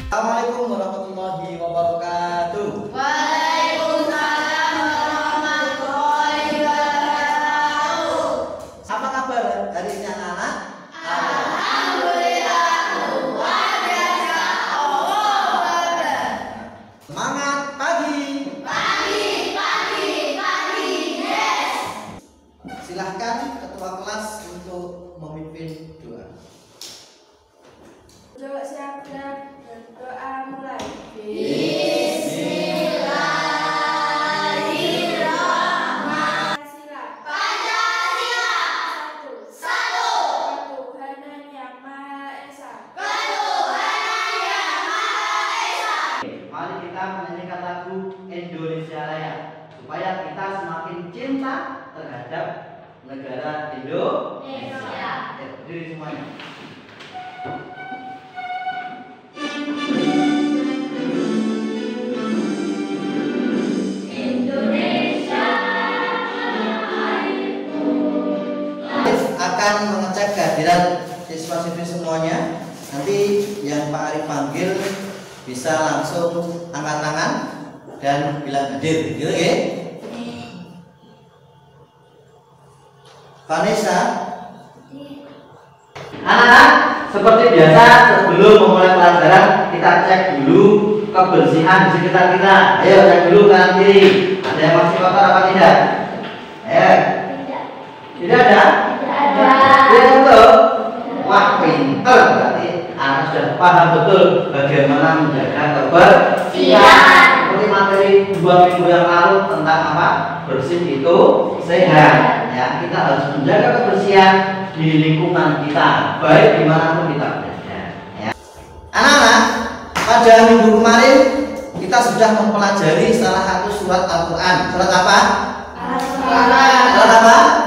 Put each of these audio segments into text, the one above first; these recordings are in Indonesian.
Assalamualaikum warahmatullahi wabarakatuh. Waalaikumsalam warahmatullahi wabarakatuh. Apa kabar hari ini anak-anak? Alhamdulillah luar biasa. Allah. Semangat pagi. Pagi, yes. Silahkan ketua kelas untuk memimpin doa. Coba siap-siap berdoa mulai. Bismillahirrahmanirrahim. Pancasila. Satu. Ketuhanan yang Maha Esa. Ketuhanan yang Maha Esa. Mari kita menyanyikan lagu Indonesia Raya supaya kita semakin cinta terhadap negara Indonesia. Berdiri semuanya. Akan mengecek kehadiran siswa-siswi semuanya. Nanti yang Pak Arif panggil bisa langsung angkat tangan dan bilang hadir, gitu ya. Vanessa. Anak-anak, seperti biasa sebelum memulai pelajaran kita cek dulu kebersihan di sekitar kita. Ayo cek dulu kanan kiri. Ada yang masih kotor apa tidak? Ayo. Tidak ada? Tidak betul. Wah, pinter berarti anak sudah paham betul bagaimana menjaga kebersihan. Seperti materi 2 minggu yang lalu tentang apa? Bersih itu sehat. Ya, kita harus menjaga kebersihan di lingkungan kita, baik dimanapun kita berada. Ya. Anak-anak, pada minggu kemarin kita sudah mempelajari salah satu surat Al-Quran. Surat apa? Surat apa?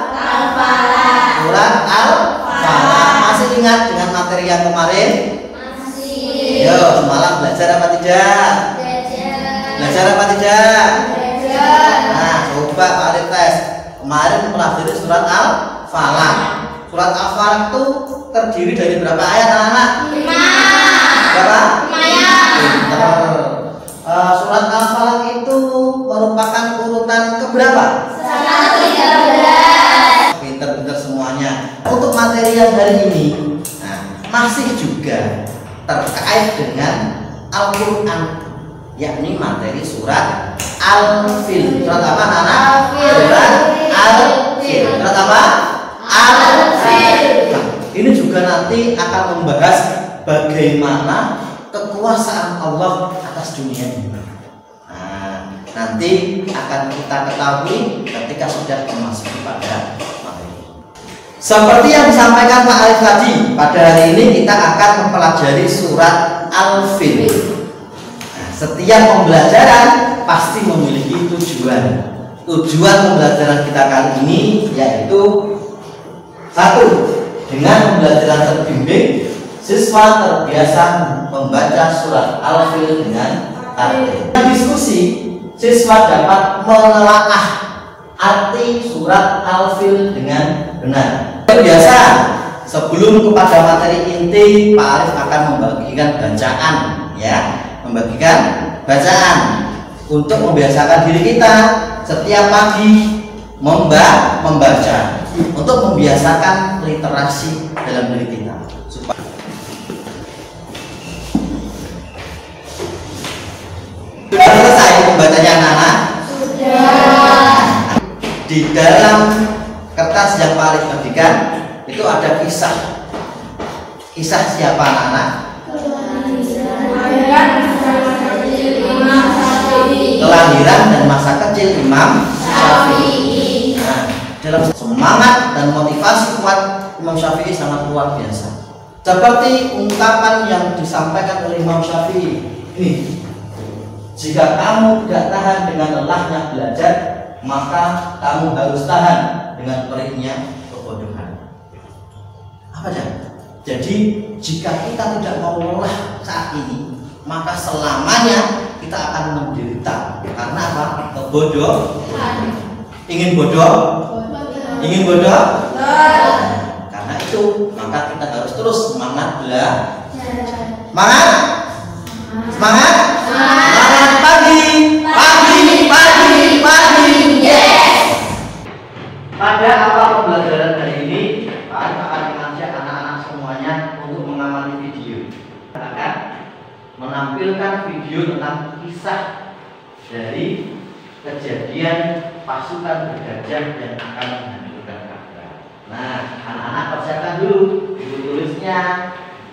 Surat Al-Falah. Masih ingat dengan materi yang kemarin? Masih. Yo, semalam belajar apa tidak? Belajar apa tidak? Nah, coba Pak Arif tes. Kemarin mempelajari surat Al-Falah. Surat Al-Falah itu terdiri dari berapa ayat, anak-anak? 5. Berapa? Lumayan. Surat Al-Falah itu merupakan urutan keberapa? 113. Pinter-pinter semuanya. Untuk materi yang hari ini, nah, masih juga terkait dengan Al-Quran, yakni materi surat Al-Fil. Surat apa, anak-anak? Surat Al-Fil. Surat apa? Al-Fil. Nah, ini juga nanti akan membahas bagaimana kekuasaan Allah atas dunia ini. Nah, nanti akan kita ketahui ketika sudah memasuki pada materi. Seperti yang disampaikan Pak Arif tadi, pada hari ini kita akan mempelajari surat Al-Fil. Nah, setiap pembelajaran pasti memiliki tujuan. Tujuan pembelajaran kita kali ini yaitu 1. Dengan pembelajaran terbimbing, siswa terbiasa membaca surat Al-Fil dengan tartil. Diskusi, siswa dapat menelaah arti surat Al-Fil dengan benar. Biasa sebelum kepada materi inti, Pak Arif akan membagikan bacaan, ya, membagikan bacaan untuk membiasakan diri kita setiap pagi membaca, untuk membiasakan literasi dalam diri kita. Sudah selesai membacanya, anak-anak? Sudah. Di dalam kertas yang Pak Arif bagikan itu ada kisah. Kisah siapa, anak-anak? Kelahiran dan masa kecil Imam Syafi'i. Nah, dalam semangat dan motivasi kuat Imam Syafi'i sangat luar biasa. Seperti ungkapan yang disampaikan oleh Imam Syafi'i ini, jika kamu tidak tahan dengan lelahnya belajar, maka kamu harus tahan dengan perihnya kebodohan. Apa aja? Jadi jika kita tidak mau lelah saat ini, maka selamanya kita akan menderita. Karena apa? Kebodohan. Ingin bodoh? Ingin bodoh? Karena itu maka kita harus terus semangat belajar. Semangat. Semangat? Semangat pagi. Yes. Pada awal pembelajaran hari ini, Pak Arif akan mengajak anak-anak semuanya untuk mengamati video. Akan menampilkan video tentang kisah dari kejadian pasukan bergajah yang akan menghancurkan Ka'bah. Nah, anak-anak persiapkan dulu buku tulisnya,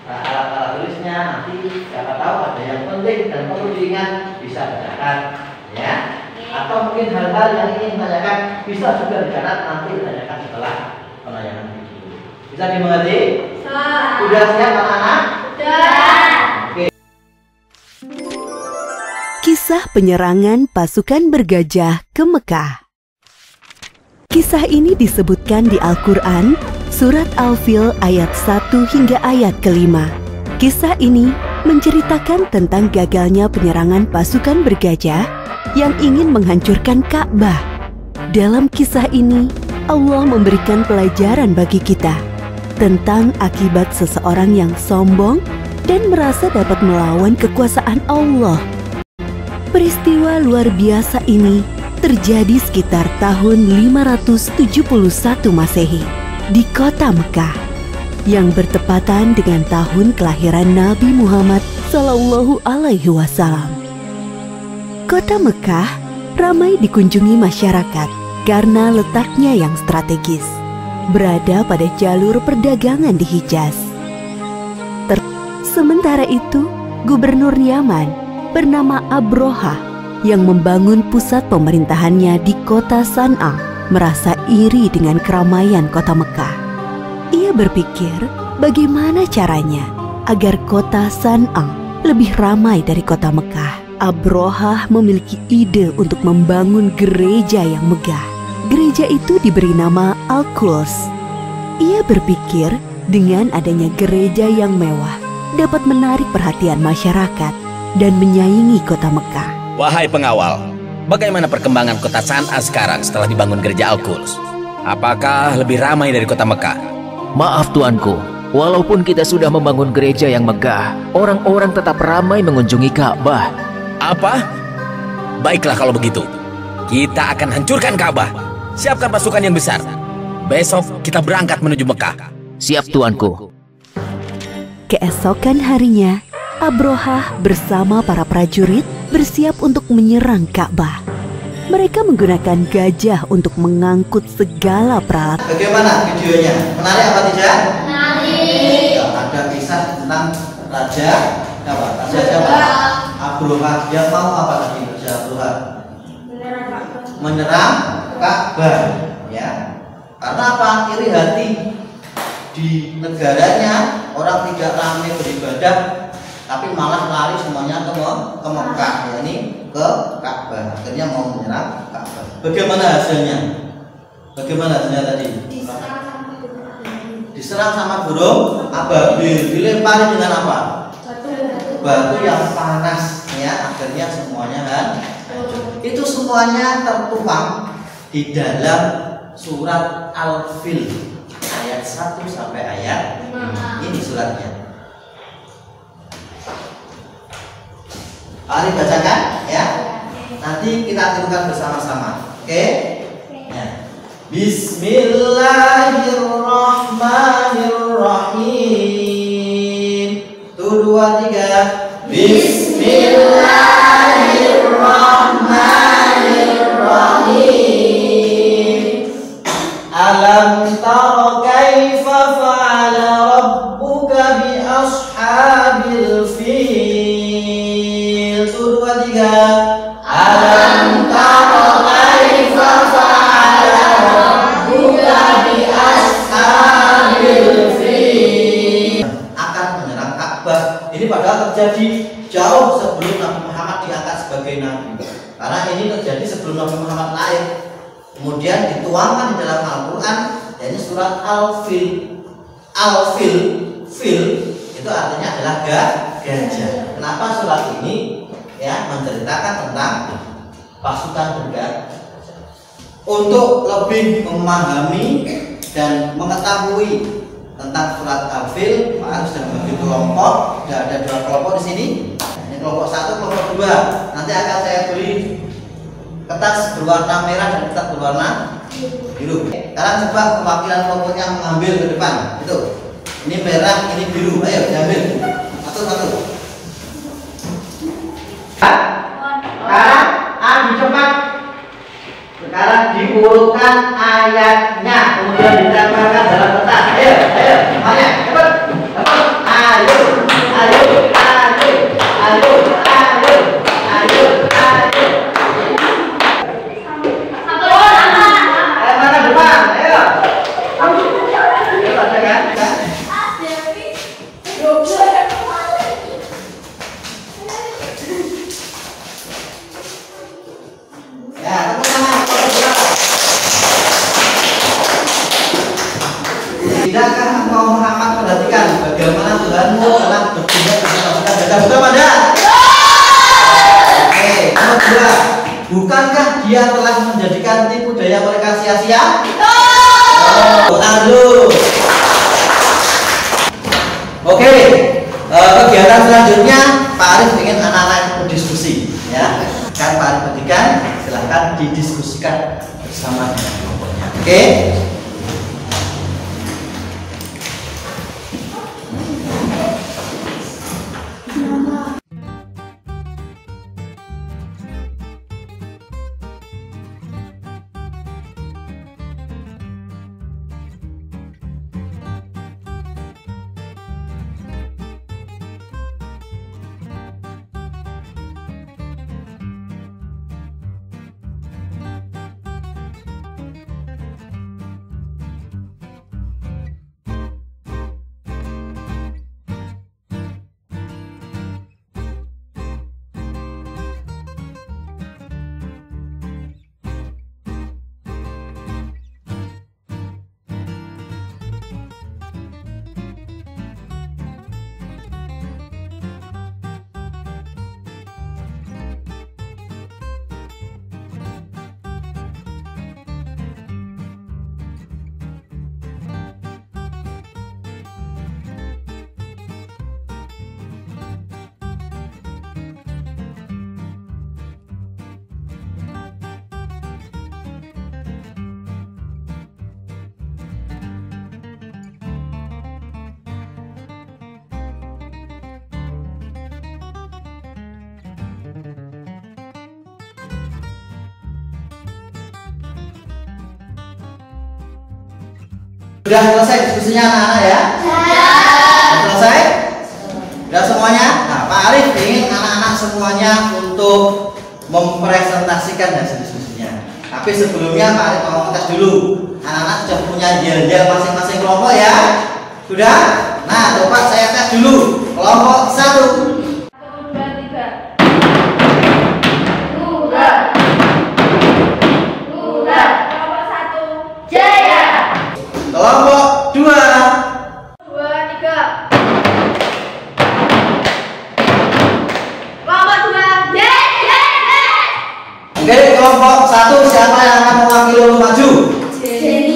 alat-alat tulisnya. Nanti siapa tahu ada yang penting dan perlu diingat, bisa bacakan, ya. Atau mungkin hal-hal yang ingin ditanyakan bisa juga dicatat, nanti ditanyakan setelah penayangan video. Bisa dimengerti? Sudah siap anak-anak? Oke. Kisah penyerangan pasukan bergajah ke Mekah. Kisah ini disebutkan di Al-Quran, Surat Al-Fil ayat 1 hingga ayat ke-5. Kisah ini menceritakan tentang gagalnya penyerangan pasukan bergajah yang ingin menghancurkan Ka'bah. Dalam kisah ini, Allah memberikan pelajaran bagi kita tentang akibat seseorang yang sombong dan merasa dapat melawan kekuasaan Allah. Peristiwa luar biasa ini terjadi sekitar tahun 571 Masehi di kota Mekah yang bertepatan dengan tahun kelahiran Nabi Muhammad SAW. Kota Mekah ramai dikunjungi masyarakat karena letaknya yang strategis, berada pada jalur perdagangan di Hijaz. Sementara itu, Gubernur Yaman bernama Abrohah yang membangun pusat pemerintahannya di kota San'a merasa iri dengan keramaian kota Mekah. Ia berpikir bagaimana caranya agar kota San'a lebih ramai dari kota Mekah. Abrohah memiliki ide untuk membangun gereja yang megah. Gereja itu diberi nama Al-Quds. Ia berpikir dengan adanya gereja yang mewah dapat menarik perhatian masyarakat dan menyaingi kota Mekah. Wahai pengawal, bagaimana perkembangan kota San'a sekarang setelah dibangun gereja Al-Quds? Apakah lebih ramai dari kota Mekah? Maaf tuanku, walaupun kita sudah membangun gereja yang megah, orang-orang tetap ramai mengunjungi Ka'bah. Apa? Baiklah kalau begitu, kita akan hancurkan Ka'bah. Siapkan pasukan yang besar. Besok kita berangkat menuju Mekah. Siap tuanku. Keesokan harinya, Abrohah bersama para prajurit bersiap untuk menyerang Ka'bah. Mereka menggunakan gajah untuk mengangkut segala peralatan. Bagaimana videonya? Menarik apa tidak? Menarik. Ya, ada kisah tentang raja siapa? Abrohah. Yang mau apa tadi Raja Abrohah? Menyerang Ka'bah, ya. Karena apa? Iri hati di negaranya orang tidak ramai beribadah, tapi malah lari semuanya ke Mekah, yakni ke Ka'bah. Akhirnya mau menyerang Ka'bah. Bagaimana hasilnya? Bagaimana hasilnya tadi? Diserang sama burung ababil. Dilempari dengan apa? Batu yang panas, ya. Akhirnya semuanya hancur. Itu semuanya tertuang di dalam surat Al-Fil ayat 1 sampai ayat 5. Ini suratnya. Mari bacakan, ya. Nanti kita tirukan bersama-sama. Oke? Ya. Bismillahirrahmanirrahim. 1, 2, 3. Bismillahirrahmanirrahim. Alam tara kaifa fa'ala rabbuka bi ashabil fil. 1, 2, 3. Alam tara kaifa fa'ala rabbuka bi ashabil fil. Akan menyerang Ka'bah. Ini padahal terjadi jauh sebelum Nabi Muhammad diangkat sebagai nabi. Karena ini terjadi sebelum Nabi Muhammad lahir. Kemudian dituangkan di dalam Al-Quran, yaitu surat Al-Fil. Al-Fil, fil itu artinya adalah gajah. Kenapa surat ini ya menceritakan tentang pasukan bergajah? Untuk lebih memahami dan mengetahui tentang surat Al-Fil, Pak Arif sudah membagi kelompok. Sudah ada 2 kelompok di sini. Ini kelompok 1, kelompok 2. Nanti akan saya beri kertas berwarna merah dan kertas berwarna biru. Sekarang coba perwakilan kelompoknya mengambil ke depan. Itu. Ini merah, ini biru. Ayo diambil. Satu-satu. Sekarang A dicemak. Sekarang diurutkan ayatnya, kemudian ditempelkan dalam kertas. Ayo, semuanya, cepat. Ayo. Mana depan? Ayo. Ayo bacakan. Ya, tepuk tangan. Tidakkah engkau Muhammad perhatikan bagaimana Tuhanmu telah bertindak dengan pasukan gagah? Betul pada? Oke, nomor 2. Bukankah dia telah menjadikan tipu daya mereka sia-sia? Oh, aduh. Oke, kegiatan selanjutnya Pak Arif ingin anak-anak berdiskusi, ya. Kan Pak Arif berikan, silahkan didiskusikan bersama dengan kelompoknya. Oke. Sudah selesai diskusinya anak-anak ya? Sudah selesai? Sudah semuanya? Nah, Pak Arif ingin anak-anak semuanya untuk mempresentasikan hasil diskusinya. Tapi sebelumnya Pak Arif mau ngetes dulu. Anak-anak sudah punya yel-yel masing-masing kelompok ya? Sudah? Nah, coba saya tes dulu. Kelompok 1. Kelompok 2. 2, 3. Kelompok 2. Oke, kelompok 1 siapa yang akan mewakili maju? Jenny.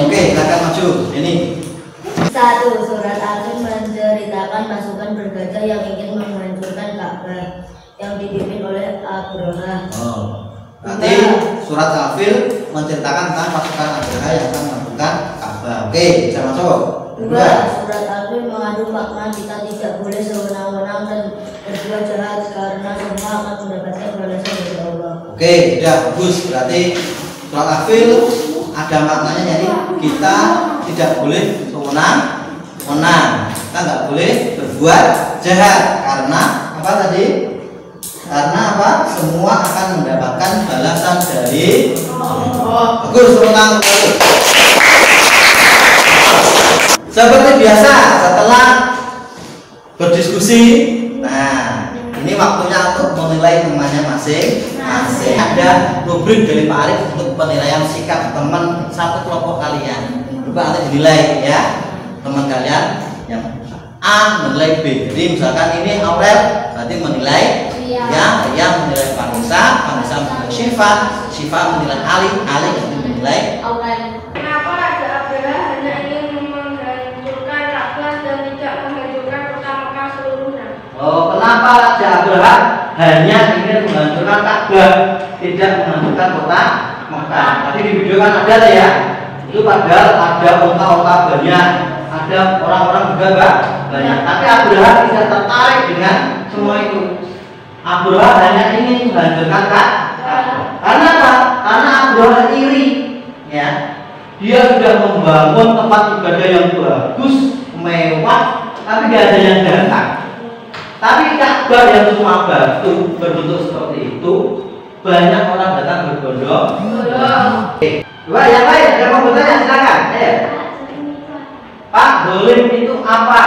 Oke, silakan maju. Ini. 1. Surat Al-Fil menceritakan pasukan bergajah yang ingin menghancurkan Ka'bah yang dipimpin oleh Abraha. Oh. Berarti surat Al-Fil menceritakan tentang pasukan Abraha yang akan melakukan Ka'bah. Oke, bisa masuk. 2. Surat Al-Fil mengandung makna kita tidak boleh sewenang-wenang dan berbuat jahat karena semua akan mendapatkan balasan dari Allah. Oke, sudah bagus. Berarti surat Al-Fil ada maknanya, jadi kita tidak boleh sewenang-wenang. Kita nggak boleh berbuat jahat karena apa tadi? Karena apa? Semua akan mendapatkan balasan dari Allah. Bagus, sewenang. Seperti biasa, setelah berdiskusi, nah ini waktunya untuk menilai temannya masing-masing. Ada rubrik dari Pak Arif untuk penilaian sikap teman satu kelompok kalian. Coba nanti dinilai ya, teman kalian yang A menilai B. Jadi misalkan ini Aurel, berarti menilai ya, menilai Vanessa menilai Syifa menilai Ali menilai Aurel. Kenapa Raja Abraha hanya ingin menghancurkan Ka'bah dan tidak menghancurkan kota Mekah seluruhnya? Oh, kenapa Kenapa Raja Abraha hanya ingin menghancurkan Ka'bah, tidak menghancurkan kota Mekah? Tadi di video kan ada ya, itu padahal ada onta-onta banyak, ada orang-orang juga banyak, tapi Abraha tidak tertarik dengan semua itu. Abraha hanya ingin menghancurkan Ka'bah. Karena apa? Karena Abraha iri, ya. Dia sudah membangun tempat ibadah yang bagus, mewah, tapi tidak ada yang datang. Tapi Ka'bah yang cuma batu berbentuk seperti itu, banyak orang datang berbondong-bondong. Coba yang lain, ada yang mau bertanya silakan. Pak, dolim itu apa?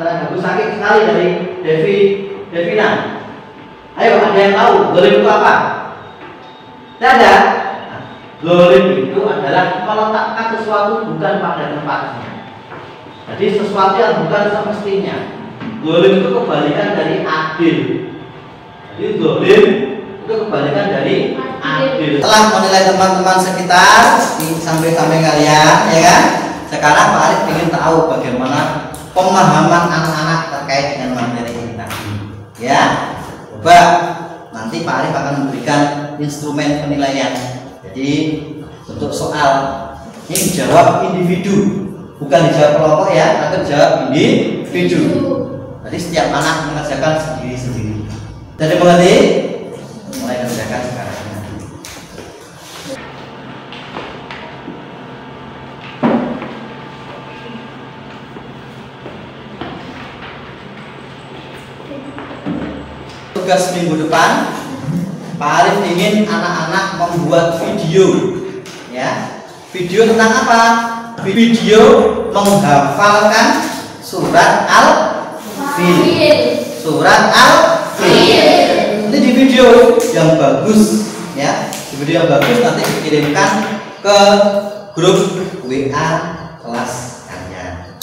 Bagus sakit sekali dari Devina. Ayo, ada yang tahu dolim itu apa? Tidak ada. Dolim itu adalah meletakkan sesuatu bukan pada tempatnya. Jadi sesuatu yang bukan semestinya. Dolim itu kebalikan dari adil. Jadi dolim itu kebalikan dari adil. Setelah menilai teman-teman sekitar sampai kalian, ya kan? Sekarang Pak Arif ingin tahu bagaimana pemahaman anak-anak terkait dengan materi ini tadi. Ya, coba nanti Pak Arif akan memberikan instrumen penilaian. Jadi untuk soal ini dijawab individu, bukan dijawab kelompok ya, tapi dijawab individu. Jadi setiap anak mengerjakan sendiri-sendiri. Jadi mengerti? Mulai kerjakan sekarang. Tugas minggu depan, Pak Arif ingin anak-anak membuat video, ya. Video tentang apa? Video menghafalkan surat Al-Fil. Surat Al-Fil. Ini di video yang bagus, ya. Di video yang bagus nanti dikirimkan ke grup WA kelas kalian.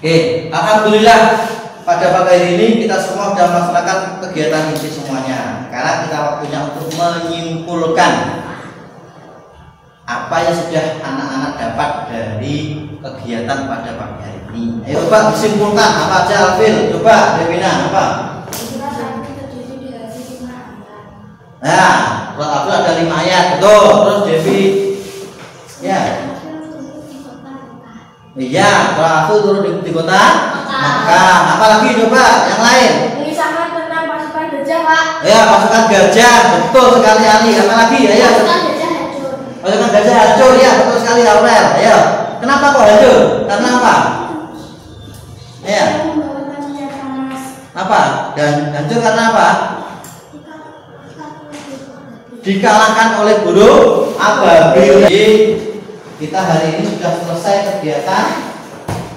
Oke, alhamdulillah. Pada pagi hari ini kita semua sudah melaksanakan kegiatan inti semuanya. Sekarang kita waktunya untuk menyimpulkan apa yang sudah anak-anak dapat dari kegiatan pada pagi hari ini. Ayo Pak, disimpulkan apa aja Alfil? Coba Devina, apa? Nah, surat Alfil ada 5 ayat, betul. Terus Devi, ya. Iya, surat Alfil turun di kota Mekah. Apa lagi coba yang lain? Ini sama tentang pasukan gajah, Pak. Ya, pasukan gajah, betul sekali Ali. Apa lagi? Ayo. Pasukan gajah hancur. Pasukan gajah hancur, ya betul sekali Aurel. Ayo. Kenapa kok hancur? Karena apa? Ya. Apa? Dan hancur karena apa? Dikalahkan oleh burung ababil. Jadi kita hari ini sudah selesai kegiatan.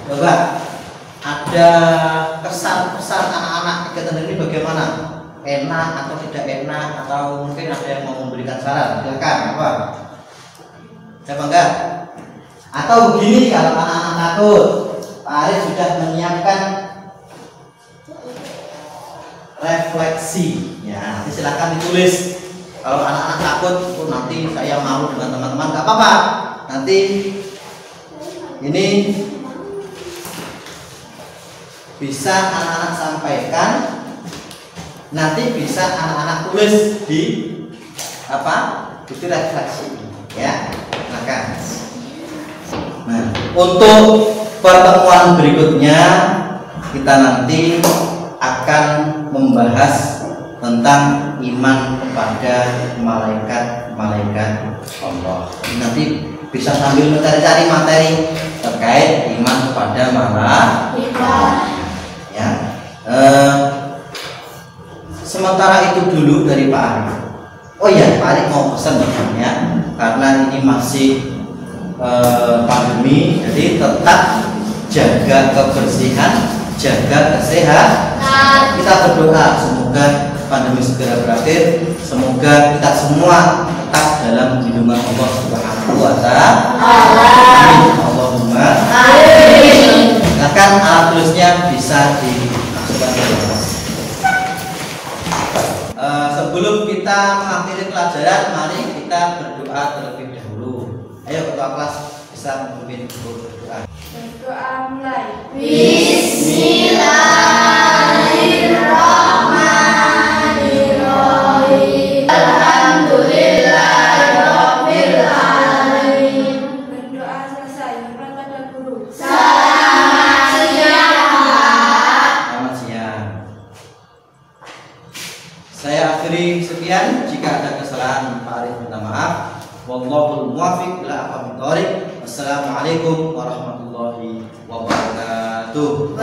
Coba ada kesan-kesan anak-anak kegiatan ini bagaimana? Enak atau tidak enak, atau mungkin ada yang mau memberikan saran? Silakan. Apa? Siapa enggak? Atau begini, kalau anak-anak takut, Pak Arif sudah menyiapkan refleksi. Ya, nanti silakan ditulis. Kalau anak-anak takut, nanti saya malu dengan teman-teman, nggak apa-apa. Nanti ini bisa anak-anak sampaikan, nanti bisa anak-anak tulis di apa? Itu refleksi, ya. Silakan. Nah, untuk pertemuan berikutnya kita nanti akan membahas tentang iman kepada malaikat-malaikat Allah. Nanti bisa sambil mencari-cari materi terkait iman kepada malaikat. Ya. Sementara itu dulu dari Pak Arif. Oh iya, Pak Arif mau pesan ya, karena ini masih pandemi, jadi tetap jaga kebersihan, jaga kesehatan. Kita berdoa semoga pandemi segera berakhir, semoga kita semua tetap dalam lindungan Allah Subhanahu wa Ta'ala. Amin. Allahumma amin. Silakan alat tulisnya bisa dimasukkan ke kelas. Sebelum kita mengakhiri pelajaran, mari kita berdoa terlebih dahulu. Ayo ketua kelas bisa memimpin berdoa. Berdoa mulai. Bismillahirrahmanirrahim. Wallahul muwaffiq ila aqwamit thoriq. Wassalamualaikum warahmatullahi wabarakatuh.